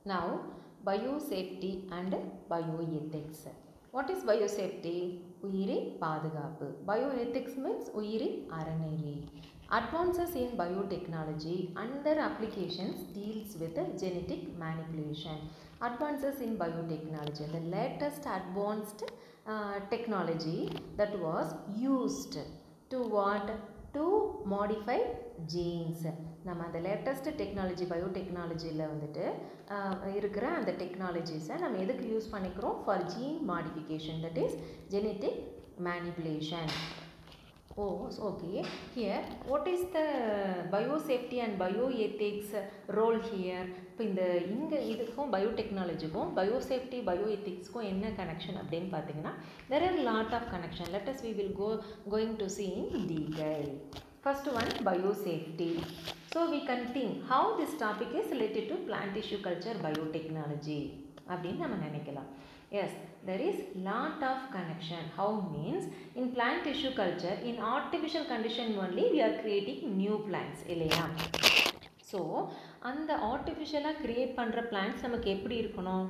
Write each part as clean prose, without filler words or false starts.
Now, biosafety and bioethics. What is biosafety? உயிரி பாதுகாப்பு. Bioethics means உயிரி அறநெறி. Advances in biotechnology and their applications deals with genetic manipulation. Advances in biotechnology, the latest advanced technology that was used to what? To modify genes. நம்ம அந்த latest technology பயோடெக்னாலஜியில் வந்துட்டு இருக்கிற அந்த டெக்னாலஜிஸை நம்ம எதுக்கு யூஸ் பண்ணிக்கிறோம்? For gene modification, that is genetic manipulation. Okay. Here, what is the biosafety and bioethics role here? இப்போ இங்கே இதுக்கும் பயோடெக்னாலஜிக்கும் biosafety bioethicsக்கும் என்ன கனெக்ஷன் அப்படின்னு பார்த்தீங்கன்னா, there are lot of connection. Let us we will going to see in detail. First one, biosafety. So we can think how this topic is related to plant tissue culture biotechnology அப்படின்னு நம்ம நினைக்கலாம். Yes, there is lot of connection. How means in plant tissue culture, in artificial condition only we are creating new plants இல்லையா? So அந்த ஆர்டிஃபிஷியலாக create பண்ணுற plants நமக்கு எப்படி இருக்கணும்?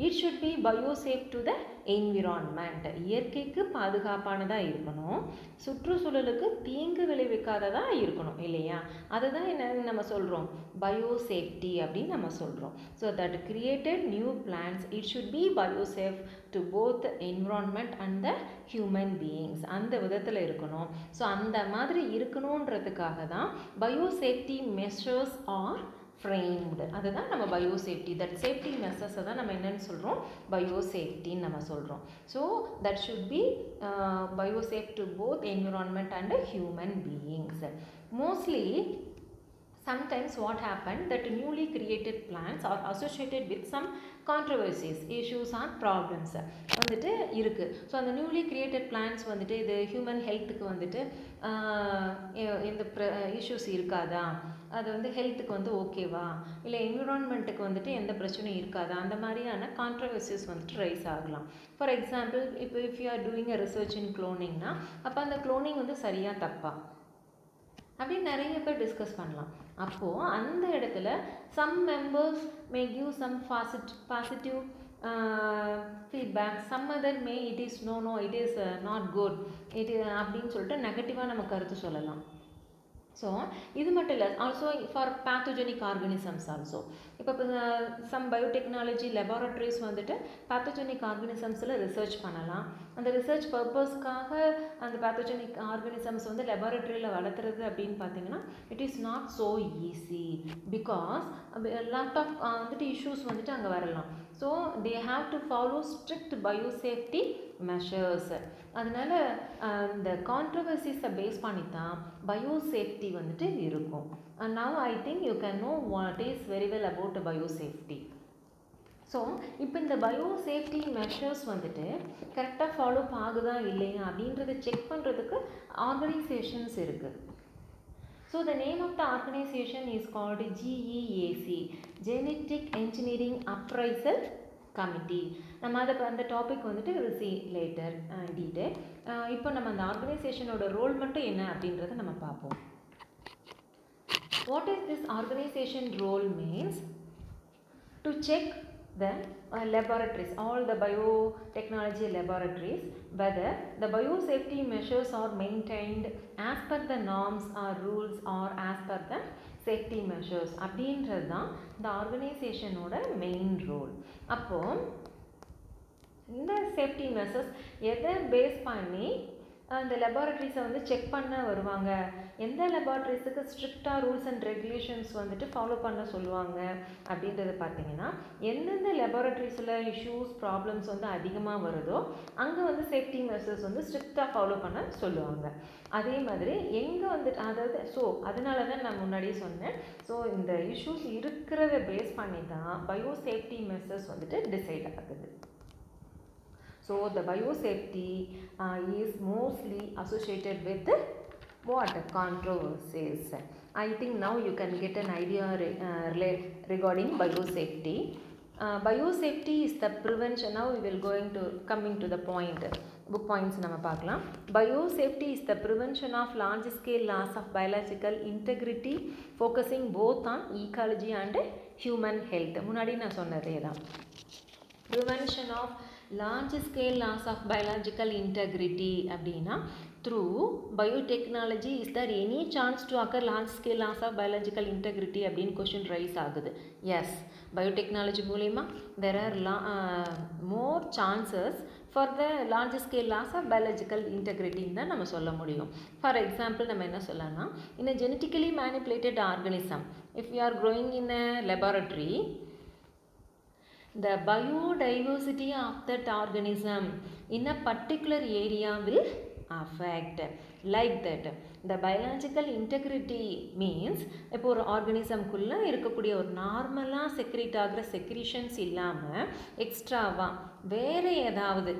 It should be biosafe to the environment. இயற்கைக்கு பாதுகாப்பானதாக இருக்கணும், சுற்றுச்சூழலுக்கு தீங்கு விளைவிக்காததாக இருக்கணும் இல்லையா? அதுதான் என்ன நம்ம சொல்கிறோம்? biosafety அப்படின்னு நம்ம சொல்கிறோம். So that created new plants, it should be biosafe to both the environment and the human beings. அந்த விதத்தில் இருக்கணும். ஸோ அந்த மாதிரி இருக்கணுன்றதுக்காக தான் biosafety measures are framed. அதுதான் நம்ம biosafety, that safety measures தான் நம்ம என்னன்னு சொல்கிறோம்? biosafety நம்ம சொல்கிறோம். So that should be biosafe to both environment and human beings. Mostly sometimes what happened that newly created plants are associated with some controversies, issues or problems வந்துட்டு இருக்குது. So அந்த newly created plans வந்துட்டு இது human ஹெல்த்துக்கு வந்துட்டு எந்த issues இருக்காதா, அது வந்து ஹெல்த்துக்கு வந்து ஓகேவா, இல்லை என்விரான்மெண்ட்டுக்கு வந்துட்டு எந்த பிரச்சனையும் இருக்காதா, அந்த மாதிரியான கான்ட்ரவர்சிஸ் வந்துட்டு ரைஸ் ஆகலாம். ஃபார் எக்ஸாம்பிள், இப்போ if you are doing a research in குளோனிங்னா அப்போ அந்த குளோனிங் வந்து சரியாக தப்பா அப்படின்னு நிறைய பேர் டிஸ்கஸ் பண்ணலாம். அப்போது அந்த இடத்துல some members may give some positive feedback, some other may it is no it is not good அப்படின்னு சொல்லிட்டு நெகட்டிவாக நம்ம கருத்து சொல்லலாம். ஸோ இது மட்டும் இல்லை, also for pathogenic organisms also. இப்போ சம் பயோடெக்னாலஜி லெபார்ட்ரிஸ் வந்துட்டு பேத்தோஜெனிக் ஆர்கனிசம்ஸில் ரிசர்ச் பண்ணலாம். அந்த ரிசர்ச் பர்பஸ்க்காக அந்த பேத்தோஜெனிக் ஆர்கனிசம்ஸ் வந்து லெபார்ட்ரியில் வளர்த்துறது அப்படின்னு பார்த்தீங்கன்னா it is not so easy, because lot of வந்துட்டு இஷ்யூஸ் வந்துட்டு அங்கே வரலாம். So they have to follow strict biosafety measures. அதனால் இந்த கான்ட்ரவர்சிஸை பேஸ் பண்ணி தான் பயோசேஃப்டி வந்துட்டு இருக்கும். And now I think you can know what is very well about biosafety. So இப்போ இந்த பயோசேஃப்டி மெஷர்ஸ் வந்துட்டு கரெக்டாக ஃபாலோ ஆகுதா இல்லையா அப்படின்றத செக் பண்ணுறதுக்கு ஆர்கனைசேஷன்ஸ் இருக்குது. So the name of the organization is called GEAC, Genetic Engineering Appraisal Committee. நம்ம அந்த டாபிக் வந்துட்டு we'll see later detail. இப்போ நம்ம அந்த ஆர்கனைசேஷனோட ரோல் மட்டும் என்ன அப்படின்றத நம்ம பார்ப்போம். What is this organization role means? To check the laboratories, all the biotechnology laboratories, whether the biosafety measures are maintained as per the norms or rules or as per the safety measures. அப்படின்றது தான் இந்த ஆர்கனைசேஷனோட main role. அப்போது இந்த safety measures எதை base பண்ணி அந்த லெபார்ட்ரிஸை வந்து check பண்ண வருவாங்க, எந்த லெபார்ட்ரிஸுக்கு ஸ்ட்ரிக்டாக ரூல்ஸ் அண்ட் ரெகுலேஷன்ஸ் வந்துட்டு ஃபாலோ பண்ண சொல்லுவாங்க அப்படின்றது பார்த்தீங்கன்னா, எந்தெந்த லெபார்ட்ரிஸில் இஷ்யூஸ் ப்ராப்ளம்ஸ் வந்து அதிகமாக வருதோ அங்கே வந்து சேஃப்டி மெஷர்ஸ் வந்து ஸ்ட்ரிக்டாக ஃபாலோ பண்ண சொல்லுவாங்க. அதே மாதிரி எங்கே வந்துட்டு அதாவது அதனால தான் நான் முன்னாடியே சொன்னேன். ஸோ இந்த இஷ்யூஸ் இருக்கிறத பேஸ் பண்ணி தான் பயோசேஃப்டி மெஷர்ஸ் வந்துட்டு டிசைட் ஆகுது. So the biosafety is mostly associated with what? Controversies. I think now you can get an idea regarding biosafety. Biosafety is the prevention. Now we will coming to the point. Book points நம்ம பார்க்கலாம். Biosafety is the prevention of large scale loss of biological integrity, focusing both on ecology and human health. முன்னாடி நான் சொன்னதே தான். Prevention of large scale loss of biological integrity அப்படின்னா through biotechnology is there any chance to occur large scale loss of biological integrity அப்படின்னு question rice ஆகுது. Yes, biotechnology மூலமா there are more chances for the large scale loss of biological integrity தான் நம்ம சொல்ல முடியும். For example நம்ம என்ன சொல்லலாம், in a genetically manipulated organism, if we are growing in a laboratory, the biodiversity of that organism in a particular area will affect. Like that, the biological integrity means இப்போ ஒரு ஆர்கனிசம்குள்ளே இருக்கக்கூடிய ஒரு நார்மலாக secrete ஆகிற secretions இல்லாமல் எக்ஸ்ட்ராவாக வேறு ஏதாவது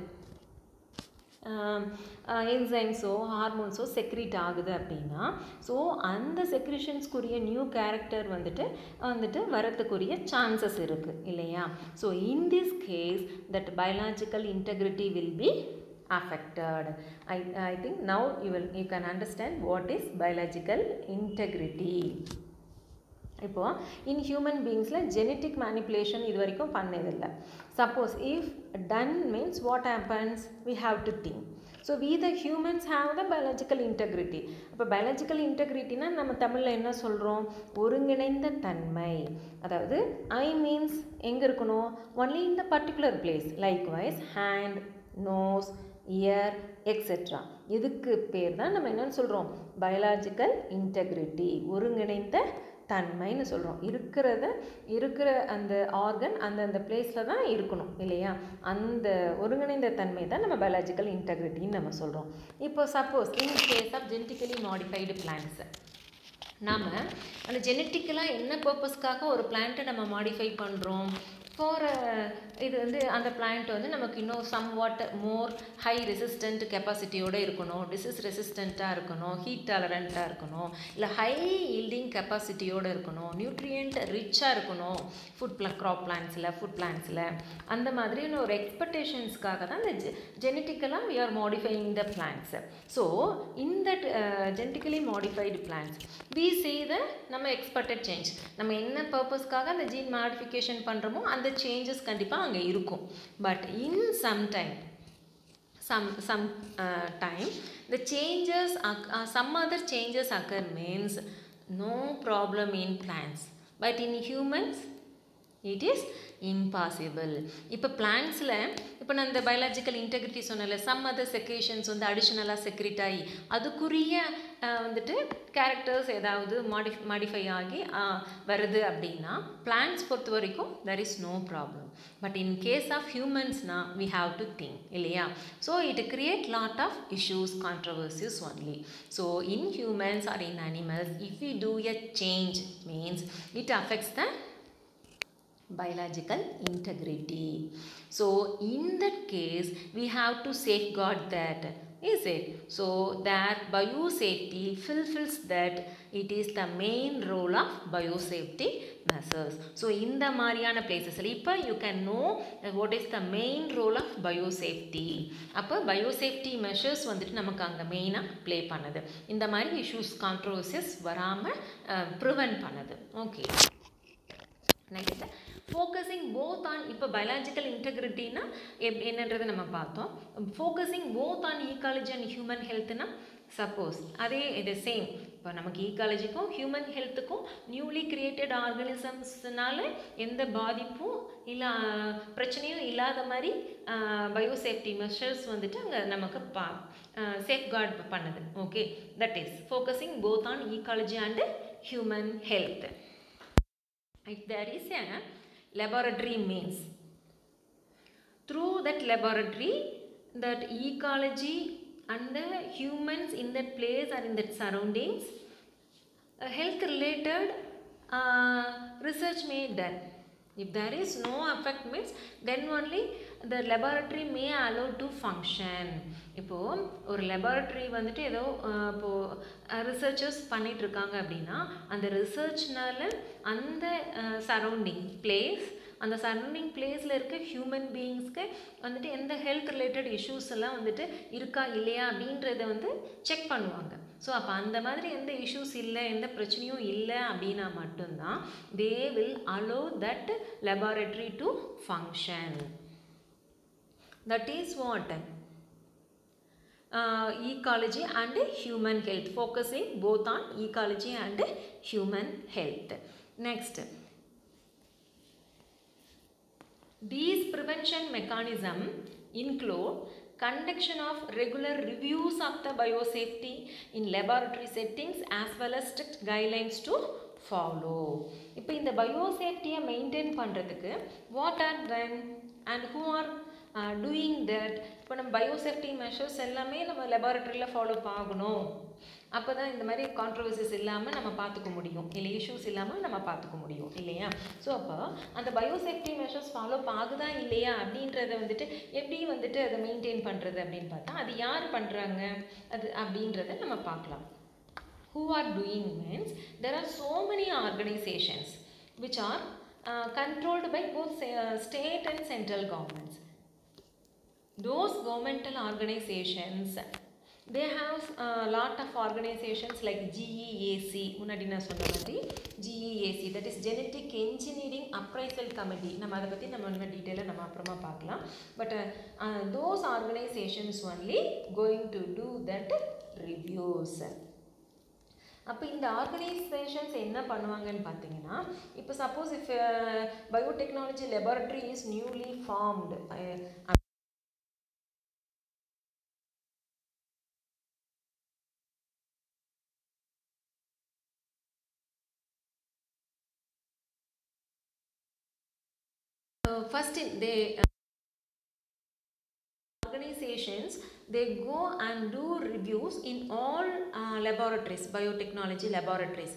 என்சைம்ஸோ ஹார்மோன்ஸோ செக்ரீட் ஆகுது அப்படின்னா, ஸோ அந்த செக்ரிஷன்ஸ்க்குரிய நியூ கேரக்டர் வந்துட்டு வரத்துக்குரிய சான்சஸ் இருக்குது இல்லையா. So in this case that biological integrity will be affected. I think now you can understand what is biological integrity. இப்போ in human beings-ல genetic manipulation இது வரைக்கும் பண்ணதில்லை. Suppose if done means what happens, we have to think. So we the humans have the biological integrity. அப்போ biological integrity-னா நம்ம தமிழில் என்ன சொல்கிறோம், ஒருங்கிணைந்த தன்மை. அதாவது I means எங்கே இருக்கணும், only in the particular place. Likewise hand, nose, ear, etc. இதுக்கு பேர் தான் நம்ம என்னன்னு சொல்கிறோம், biological integrity, ஒருங்கிணைந்த தன்மைன்னு சொல்கிறோம். இருக்கிற அந்த ஆர்கன் அந்த பிளேஸில் தான் இருக்கணும் இல்லையா. அந்த ஒருங்கிணைந்த தன்மை தான் நம்ம பயாலஜிக்கல் இன்டெகிரிட்டின்னு நம்ம சொல்கிறோம். இப்போ suppose in case of genetically modified plants, நாம் அந்த ஜெனட்டிக்கலாக என்ன பர்பஸ்க்காக ஒரு பிளான்ட்டை நம்ம மாடிஃபை பண்ணுறோம், ஃபார் இது அந்த பிளான்ட் நமக்கு இன்னும் somewhat more high resistant கெப்பாசிட்டியோடு இருக்கணும், டிசீஸ் ரெசிஸ்டண்ட்டாக இருக்கணும், ஹீட் டாலரண்ட்டாக இருக்கணும், இல்லை ஹை ஈல்டிங் கெப்பாசிட்டியோடு இருக்கணும், நியூட்ரியன்ட் ரிச்சாக இருக்கணும் க்ராப் பிளான்ட்ஸில் அந்த மாதிரியான ஒரு எக்ஸ்பெக்டேஷன்ஸ்க்காக தான் இந்த ஜெனட்டிக்கலாக we are modifying the plants. So in that genetically modified plants we see the நம்ம எக்ஸ்பெக்டட் சேஞ்ச். நம்ம என்ன பர்பஸ்க்காக அந்த ஜீன் மாடிஃபிகேஷன் பண்ணுறோமோ அந்த சேஞ்சஸ் கண்டிப்பாக அங்கே இருக்கும். But in some time the changes some other changes occur means no problem in plants, but in humans it is impossible. இப்போ பிளான்ட்ஸில் இப்போ நான் இந்த பயாலஜிக்கல் இன்டெகிரிட்டி சொன்னல, சம் அதர் செக்ரேஷன்ஸ் அடிஷ்னலாக செக்ரிட் ஆகி அதுக்குரிய கேரக்டர்ஸ் ஏதாவது மாடிஃபை ஆகி வருது அப்படின்னா பிளான்ட்ஸ் பொறுத்த வரைக்கும் there is no problem. But in case of ஹியூமன்ஸ்னா we have to think இல்லையா. So it create lot of issues, controversies only. So in humans or in animals, if we do a change means it affects the biological integrity. So in that case we have to safeguard that, is it? So that biosafety fulfills that, it is the main role of biosafety measures. So in the mariana places இப்போ you can know what is the main role of biosafety. அப்போ biosafety measures நமக்கு அங்கே மெயினாக play பண்ணுது, இந்த மாதிரி issues controversies வராமல் prevent பண்ணுது. Okay, next focusing both on, இப்போ பயாலஜிக்கல் இன்டெகிரிட்டினா என்னன்றது நம்ம பார்த்தோம். Focusing both on ecology and human ஹெல்த்னா சப்போஸ் அதே இது சேம். இப்போ நமக்கு ஈகாலஜிக்கும் ஹியூமன் ஹெல்த்துக்கும் நியூலி கிரியேட்டட் ஆர்கனிசம்ஸ்னால எந்த பாதிப்பும் இல்லை பிரச்சனையும் இல்லாத மாதிரி பயோசேஃப்டி மெஷர்ஸ் அங்கே நமக்கு சேஃப்கார்ட் பண்ணுது. Okay, that is focusing both on ecology and human health. If there is a laboratory means, through that laboratory that ecology and the humans in that place or in that surroundings health related research may done. If there is no effect means then only the laboratory may allow to function. இப்போது ஒரு laboratory ஏதோ இப்போது researchers பண்ணிகிட்ருக்காங்க அப்படின்னா அந்த ரிசர்ச்னால அந்த surrounding place, அந்த surrounding பிளேஸில் இருக்க ஹியூமன் பீயிங்ஸ்க்கு எந்த ஹெல்த் ரிலேட்டட் இஷ்யூஸ் எல்லாம் இருக்கா இல்லையா அப்படின்றத செக் பண்ணுவாங்க. ஸோ அப்போ அந்த மாதிரி எந்த இஷ்யூஸ் இல்லை, எந்த பிரச்சனையும் இல்லை அப்படின்னா மட்டும்தான் they will allow that laboratory to function. That is what ecology and human health, focusing both on ecology and human health. Next, these prevention mechanism include conduction of regular reviews of the biosafety in laboratory settings as well as strict guidelines to follow. இப்போ இந்த biosafety maintain பண்றதுக்கு what are done and who are doing that? இப்போ நம்ம biosafety measures எல்லாமே நம்ம laboratoryல follow ஆகணும். அப்போ தான் இந்த மாதிரி கான்ட்ரவர்சிஸ் இல்லாமல் நம்ம பார்த்துக்க முடியும், இல்லை இஷ்யூஸ் இல்லாமல் நம்ம பார்த்துக்க முடியும் இல்லையா? ஸோ அப்போ அந்த பயோசேஃப்டி மெஷர்ஸ் ஃபாலோ ஆகுதா இல்லையா அப்படின்றத வந்துட்டு எப்படி வந்துட்டு அதை மெயின்டைன் பண்ணுறது அப்படின்னு பார்த்தா அது யார் பண்ணுறாங்க அது அப்படின்றத நம்ம பார்க்கலாம். Who are doing means there are so many organizations which are controlled by both state and central governments. Those governmental organizations, they have a lot of organizations like GEAC, முன்னாடி நான் சொன்ன மாதிரி GEAC, that is Genetic Engineering Appraisal Committee. நம்ம அதை பற்றி நம்ம இன்னும் டீட்டெயிலாக நம்ம அப்புறமா பார்க்கலாம். But those organizations only going to do that reviews. அப்போ இந்த ஆர்கனைசேஷன்ஸ் என்ன பண்ணுவாங்கன்னு பார்த்தீங்கன்னா, இப்போ suppose if biotechnology laboratory is newly formed, first they organizations they go and do reviews in all laboratories, biotechnology laboratories.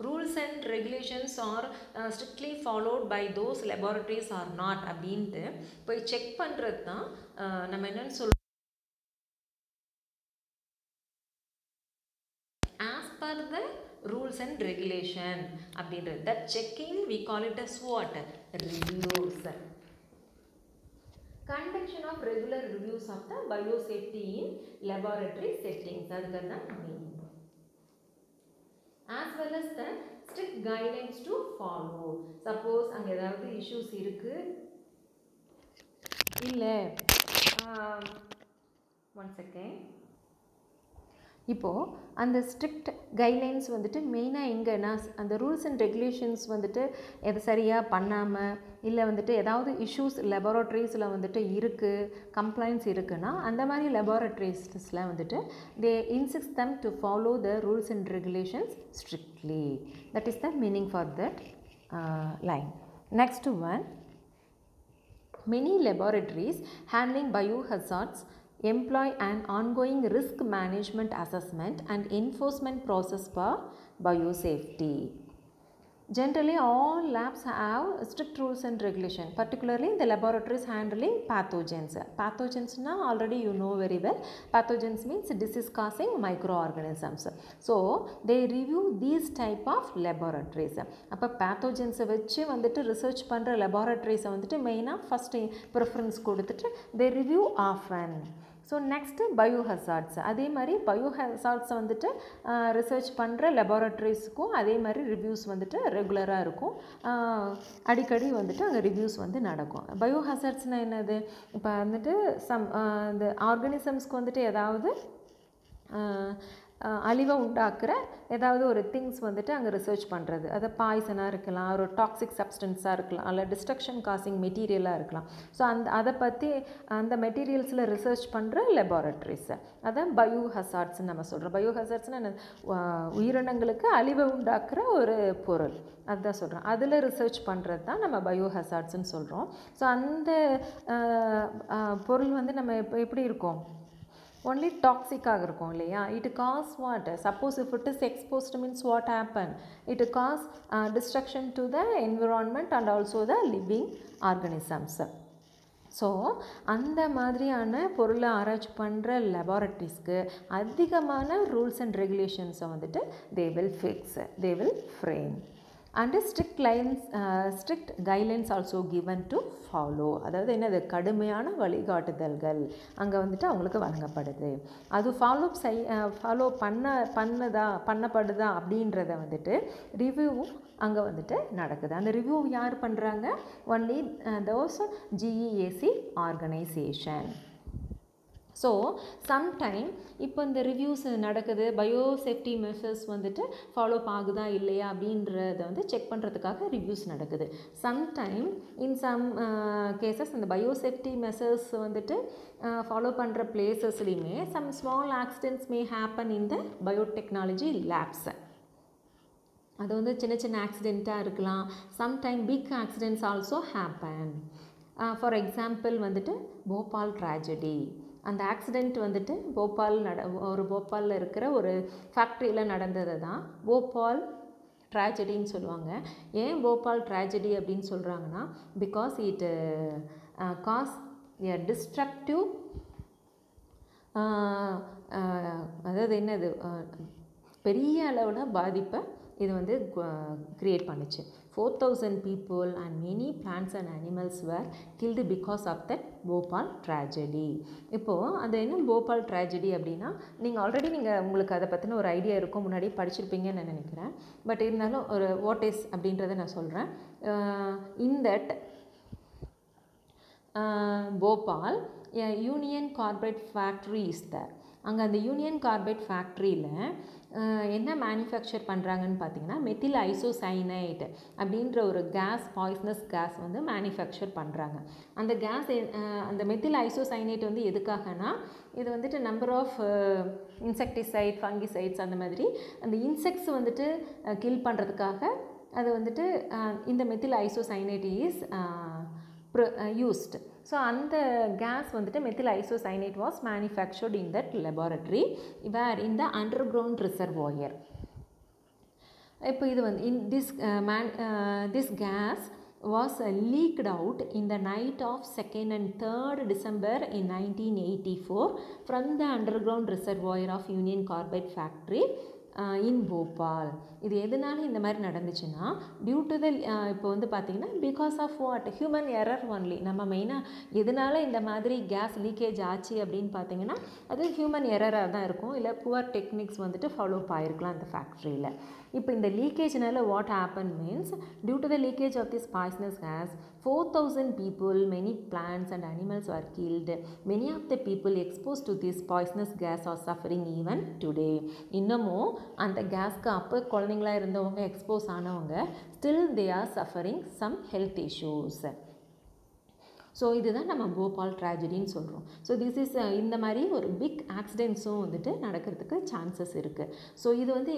Rules and regulations are strictly followed by those laboratories or not அப்படின்ட்டு போய் check பண்ணுறது தான் நம்ம என்னன்னு சொல்கிறோம், as per the rules and regulation அப்படின்றது. that checking we call it as what? Reviews. Conduction of regular reviews of the biosafety in laboratory settings, அதுக்கு தான் mean. As well as the strict guidelines to follow. Suppose அங்கே ஏதாவது issues இருக்கு இல்லை, one second, இப்போது அந்த strict guidelines வந்துட்டு மெயினாக எங்கன்னா அந்த ரூல்ஸ் அண்ட் ரெகுலேஷன்ஸ் வந்துட்டு எது சரியாக பண்ணாமல் இல்லை வந்துட்டு ஏதாவது இஷ்யூஸ் லெபார்ட்ரிஸில் வந்துட்டு இருக்குது, கம்ப்ளைண்ட்ஸ் இருக்குன்னா அந்த மாதிரி லெபார்ட்ரிஸில் வந்துட்டு they insist them to follow the rules and regulations strictly. That is the meaning for that line. Next one, many laboratories handling biohazards employ an ongoing risk management assessment and enforcement process for biosafety. Generally, all labs have strict rules and regulation, particularly the laboratories handling pathogens. Pathogens na already you know very well. Pathogens means disease causing microorganisms. So, they review these type of laboratories. அப்போ pathogens வச்சு வந்துட்டு research பண்ணுற laboratories வந்துட்டு மெயினாக first preference கொடுத்துட்டு they review often. So next biohazards, அதே மாதிரி பயோஹசார்ட்ஸை வந்துட்டு ரிசர்ச் பண்ணுற லெபார்ட்ரிஸ்க்கும் அதே மாதிரி ரிவ்யூஸ் வந்துட்டு ரெகுலராக இருக்கும், அடிக்கடி வந்துட்டு அங்கே ரிவ்யூஸ் வந்து நடக்கும். பயோஹசார்ட்ஸ்னால் என்னது, இப்போ வந்துட்டு இந்த ஆர்கானிசம்ஸ்க்கு வந்துட்டு ஏதாவது அழிவை உண்டாக்குற ஏதாவது ஒரு திங்ஸ் வந்துட்டு அங்கே ரிசர்ச் பண்ணுறது, அது பாய்சனாக இருக்கலாம், ஒரு டாக்ஸிக் சப்ஸ்டன்ஸாக இருக்கலாம், அல்ல டிஸ்ட்ரக்ஷன் காசிங் மெட்டீரியலாக இருக்கலாம். ஸோ அதை பற்றி அந்த மெட்டீரியல்ஸில் ரிசர்ச் பண்ணுற லெபார்ட்ரிஸ் அதான் பயோஹசார்ட்ஸ்ன்னு நம்ம சொல்கிறோம். பயோஹசார்ட்ஸ்னால் உயிரினங்களுக்கு அழிவை உண்டாக்குற ஒரு பொருள், அதுதான் சொல்கிறோம். அதில் ரிசர்ச் பண்ணுறது தான் நம்ம பயோஹசார்ட்ஸ்ன்னு சொல்கிறோம். ஸோ அந்த பொருள் வந்து நம்ம எப்படி இருக்கும், only toxic இருக்கும் இல்லையா. it cause what, suppose if it is exposed means what happen, it cause destruction to the environment and also the living organisms. So அந்த மாதிரியான பொருளை ஆராய்ச்சி பண்ணுற லெபார்ட்ரிஸ்க்கு அதிகமான ரூல்ஸ் அண்ட் ரெகுலேஷன்ஸை வந்துட்டு they will fix, they will frame. And strict guidelines also given to follow. அதாவது என்னது, கடுமையான வழிகாட்டுதல்கள் அங்கே வந்துட்டு அவங்களுக்கு வழங்கப்படுது. அது ஃபாலோ பண்ணப்படுதா அப்படின்றத வந்துட்டு ரிவ்யூவும் அங்கே வந்துட்டு நடக்குது. அந்த ரிவ்யூ யார் பண்ணுறாங்க? Only those GEAC organisation. So sometime இப்போ இந்த ரிவ்யூஸ் நடக்குது, பயோசேஃப்டி மெஷர்ஸ் வந்துட்டு ஃபாலோ ஆகுதா இல்லையா அப்படின்றத வந்து செக் பண்ணுறதுக்காக ரிவ்யூஸ் நடக்குது. சம்டைம் இன் சம் கேசஸ் அந்த பயோசேஃப்டி மெஷர்ஸ் வந்துட்டு ஃபாலோ பண்ணுற பிளேசஸ்லையுமே some small accidents may happen in the biotechnology labs. அது வந்து சின்ன சின்ன ஆக்சிடெண்ட்டாக இருக்கலாம். Sometime big accidents also happen. For example வந்துட்டு போபால் ட்ராஜடி. அந்த ஆக்சிடெண்ட் வந்துட்டு போபாலில் இருக்கிற ஒரு ஃபேக்ட்ரியில் நடந்தது தான் போபால் ட்ராஜடின்னு சொல்லுவாங்க. ஏன் போபால் ட்ராஜடி அப்படின்னு சொல்கிறாங்கன்னா, because it cause a destructive, அதாவது என்னது, பெரிய அளவில் பாதிப்பை இது வந்து க்ரியேட் பண்ணிச்சு. 4,000 people and many plants and animals were killed because of that Bhopal tragedy. இப்போது அது என்ன போபால் ட்ராஜடி அப்படின்னா, நீங்கள் உங்களுக்கு அதை பற்றின ஒரு ஐடியா இருக்கும், முன்னாடி படிச்சிருப்பீங்கன்னு நான் நினைக்கிறேன். பட் இருந்தாலும் ஒரு வாட் இஸ் அப்படின்றத நான் சொல்கிறேன். In that Bhopal Union Carbide factory is there. அங்கே அந்த யூனியன் கார்பைட் ஃபேக்ட்ரியில் என்ன மேனுஃபேக்சர் பண்ணுறாங்கன்னு பார்த்தீங்கன்னா, மெத்தில் ஐசோசைனைட் அப்படின்ற ஒரு கேஸ், பாய்ஸ்னஸ் கேஸ் வந்து மேனுஃபேக்சர் பண்ணுறாங்க. அந்த கேஸ், அந்த மெத்தில் ஐசோசைனைட் வந்து எதுக்காகனா, இது வந்துட்டு நம்பர் ஆஃப் இன்செக்டிசைட், ஃபங்கிசைட்ஸ் அந்த மாதிரி அந்த இன்செக்ட்ஸ் வந்துட்டு கில் பண்ணுறதுக்காக அது வந்துட்டு இந்த methyl isocyanate is used. So அந்த கேஸ் வந்துட்டு methyl isocyanate was manufactured in that laboratory where in the underground reservoir. இப்போ இது வந்து this gas was leaked out in the night of 2nd and 3rd December in 1984 from the underground reservoir of Union Carbide factory in Bhopal. இது எதனால இந்த மாதிரி நடந்துச்சுன்னா, due to த இப்போ வந்து பார்த்திங்கன்னா because of what, human error only. நம்ம மெயினாக எதனால இந்த மாதிரி கேஸ் லீக்கேஜ் ஆச்சு அப்படின்னு பார்த்தீங்கன்னா, அது ஹியூமன் எரராக தான் இருக்கும், இல்லை புவர் டெக்னிக்ஸ் வந்துட்டு ஃபாலோ ஆகிருக்கலாம் அந்த ஃபேக்ட்ரியில். இப்போ இந்த லீக்கேஜ்னால what happen means, due to the leakage of this poisonous gas 4,000 people, many plants and animals were killed. Many of the people exposed to this poisonous gas are suffering even today. இன்னமும் அந்த கேஸ்க்கு அப்போ குழந்தைங்களா இருந்தவங்க, expose ஆனவங்க, still they are suffering some health issues. So இதுதான் நம்ம போபால் ட்ராஜடின்னு சொல்கிறோம். So this is இந்த மாதிரி ஒரு பிக் ஆக்சிடென்ட்ஸும் வந்துட்டு நடக்கிறதுக்கு சான்சஸ் இருக்குது. ஸோ இது வந்து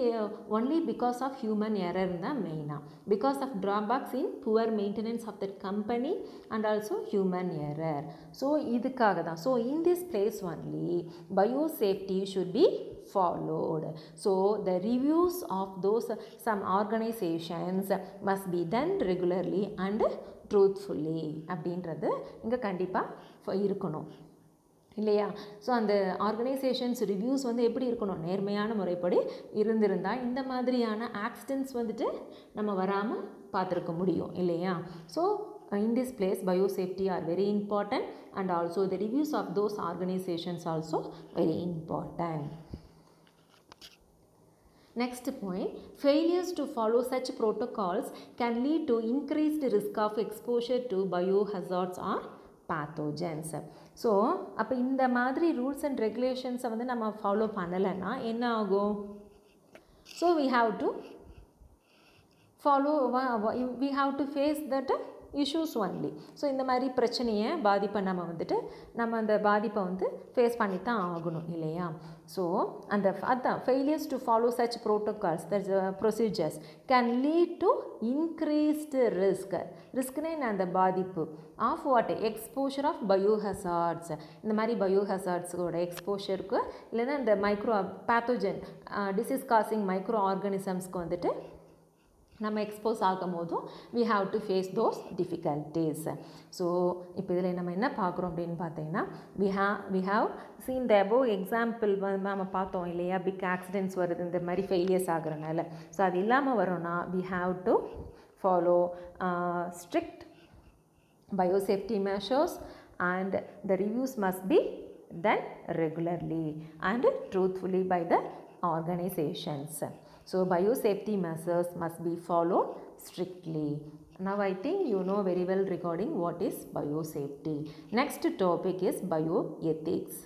only because of human error தான் மெயினாக, because of drawbacks in poor maintenance of that company and also human error. So இதுக்காக தான். So in this place only biosafety should be followed. So the reviews of those some organizations must be done regularly and truthfully அப்படின்றது இங்கே கண்டிப்பாக இருக்கணும் இல்லையா? So அந்த organisations reviews வந்து எப்படி இருக்கணும், நேர்மையான முறைப்படி இருந்திருந்தால் இந்த மாதிரியான ஆக்சிடென்ட்ஸ் வந்துட்டு நம்ம வராமல் பார்த்துருக்க முடியும் இல்லையா? So in this place biosafety are very important and also the reviews of those organizations also very important. Next point, failures to follow such protocols can lead to increased risk of exposure to biohazards or pathogens. So அப்போ இந்த மாதிரி rules and ரெகுலேஷன்ஸை வந்து நம்ம follow பண்ணலைன்னா என்ன ஆகும்? So we have to face that issues only. So இந்த மாதிரி பிரச்சனையை பாதிப்பை நம்ம அந்த பாதிப்பை வந்து ஃபேஸ் பண்ணி தான் ஆகணும் இல்லையா? ஸோ அதான் failures to follow such protocols, that's procedures can lead to increased ரிஸ்க்னே அந்த பாதிப்பு of what, exposure of biohazards. இந்த மாதிரி பயோஹசார்ட்ஸோட எக்ஸ்போஷருக்கு இல்லைன்னா இந்த micro pathogen disease causing micro ஆர்கானிசம்ஸ்க்கு வந்துட்டு நம்ம எக்ஸ்போஸ் ஆகும் போதும் we have to face those difficulties. So இப்போ இதில் நம்ம என்ன பார்க்குறோம் அப்படின்னு பார்த்தீங்கன்னா we have seen the above example நம்ம பார்த்தோம் இல்லையா, பிக் ஆக்சிடென்ட்ஸ் வருது இந்த மாதிரி ஃபெயிலியர்ஸ் ஆகுறனால. ஸோ அது இல்லாமல் வரோன்னா we have to follow strict biosafety measures and the reviews must be done regularly and truthfully by the organizations. So biosafety measures must be followed strictly. Now I think you know very well regarding what is biosafety. Next topic is bioethics.